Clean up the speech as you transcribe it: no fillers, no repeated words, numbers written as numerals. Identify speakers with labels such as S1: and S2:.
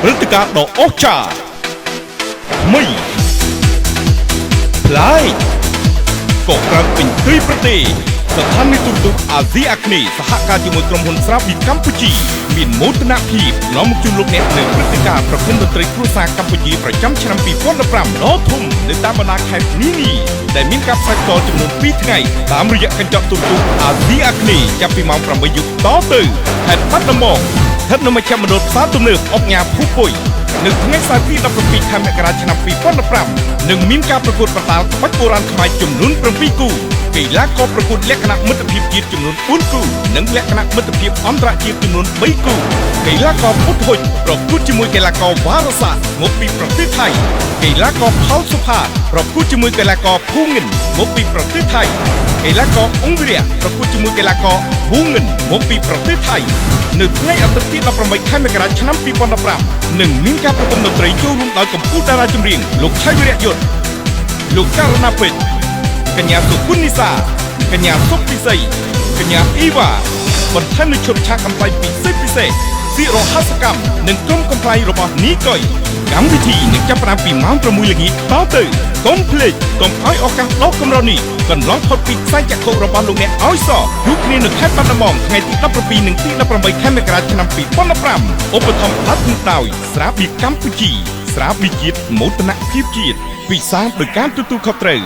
S1: ព្រឹត្តិការណ៍ដ៏អស្ចារ្យមីផ្លែក៏ក្រើកពេញទ្វីបប្រទេសស្ថានីយទូរទស្សន៍អាស៊ីអាគ្នេយ៍សហការជាមួយក្រុមហ៊ុនស្រាប៊ីកម្ពុជាមានមោទនភាពនាំមកជូនលោកអ្នកនៅព្រឹត្តិការណ៍ប្រពៃណីតន្ត្រីគ្រួសារកម្ពុជាប្រចាំឆ្នាំ2015ដ៏ធំនៅតាមបណ្ដាខេត្តនានាដែលមានការផ្សាយផ្ទាល់ចំនួន2ថ្ងៃតាមរយៈកញ្ចក់ទូរទស្សន៍អាស៊ីអាគ្នេយ៍ចាប់ពីម៉ោង8 យប់តទៅខេត្តបាត់ដំបងស្ថិតនៅមជ្ឈមណ្ឌលផ្សារទំនើបអុកញ៉ាភូពុយនៅថ្ងៃសៅរ៍ទី17 ខែមករាឆ្នាំ2015នឹងមានការប្រកួតប្រដាល់ក្បាច់បុរាណខ្មែរចំនួន7គូកីឡាករប្រកួតលក្ខណៈមិត្តភាពជាតិចំនួន4គូនិងលក្ខណៈមិត្តភាពអន្តរជាតិចំនួន3គូកីឡាករពុទ្ធហុចប្រកួតជាមួយកីឡាករវ៉ារសាមកពីប្រទេសថៃកីឡាករផលសុផាប្រកួតជាមួយកីឡាករភូងិនមកពីប្រទេសថៃកីឡាករអង្គរៈប្រកួតជាមួយកីឡាករភូងិនមកពីប្រទេសថៃនៅថ្ងៃអាទិត្យទី18 ខែមករាឆ្នាំ2015នឹងមានការប្រគំតន្ត្រីចូលរួមដោយកម្ពុជាតារាចម្រៀងលោកឆៃវិរៈយុទ្ធលោកករណពេជ្រកញ្ញាសុគន្ធនិសាកញ្ញាសុកពិសីកញ្ញាអ៊ីវ៉ាបន្ថែមនូវឈុតឆាកកំប្លែងពិសេសសិរហសកម្មនិងក្រុមកំប្លែងរបស់នីកុយកម្មវិធីនឹងចាប់ផ្ដើមពីម៉ោង 6 ល្ងាចតទៅកុំភ្លេចកុំឲ្យឱកាសដ៏កម្រនេះកន្លងផុតពីខ្សែចក្ខុរបស់លោកអ្នកឲ្យសោះជួបគ្នានៅខេត្តបាត់ដំបងថ្ងៃទី17 និងទី18 ខែមករាឆ្នាំ2015ឧបត្ថម្ភផ្ដាល់ដោយស្រាបៀរកម្ពុជាស្រាបៀរជាតិមោទនភាពជាតិពិសាដោយការទទួលខុសត្រូវ